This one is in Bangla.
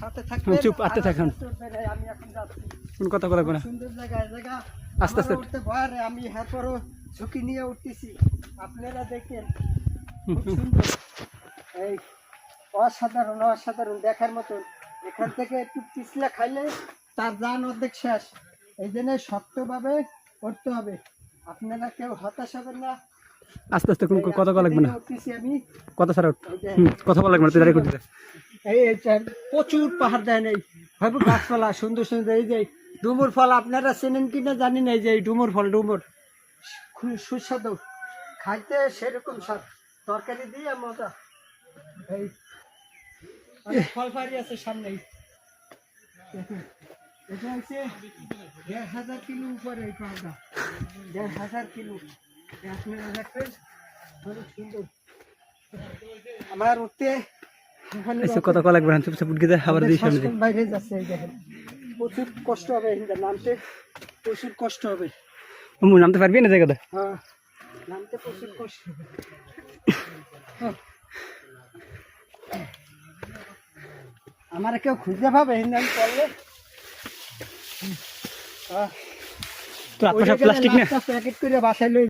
সাথে থাকবেন। চুপ আতে থাকুন, আমি এখন যাচ্ছি কোন কথা বলবো না, সুন্দর জায়গা আস্তে আস্তে উঠতে ভয় রে, আমি এরপরও ঝুঁকি নিয়ে উঠতেছি। আপনারা দেখেন খুব সুন্দর, এই অসাধারণ দেখার মতন। এখান থেকে একটু পিছলা খাইলে তার যান অর্ধেক শেষ। এই জন্য শক্তভাবে করতে হবে। আপনারা কেউ হতাশ হবেন না। আস্তে আস্তে কোন কথা বলা লাগবে না, উঠতেছি আমি। কথা ছাড়া কথা বলা লাগবে না, তুই দাঁড়িয়ে করতে এই প্রচুর পাহাড় দেন, এই ভাবু গাছপালা সুন্দর সুন্দর। এই যে ডুমুর ফল আপনারা চেনেন কিনা জানি না, এই যে ডুমুর ফল, ডুমুর খুব সুস্বাদু, খাইতে সেরকম স্বাদ, তরকারি দিয়ে মজা। এই অনেক ফল ফাড়ি আছে সামনেই। এটা হচ্ছে ১,৫০০ কিলো উপরে এই পাহাড়টা, ১,৫০০ কিলো। আপনারা দেখবেন অনেক সুন্দর। আমার উঠতে কথা বলা লাগবে না, চুপচাপ উঠে যায় আবার দিয়ে সামনে বাইরে যাচ্ছে। এই দেখেন প্রচুর কষ্ট হবে, নামতে প্রচুর কষ্ট হবে। নামতে পারবি না জায়গাটা? হ্যাঁ, নামতে প্রচুর কষ্ট হবে। আমার কেউ খুঁজে পাবে হিন্দান করলে তো আপনার প্লাস্টিক না প্যাকেট করে বাসায় লই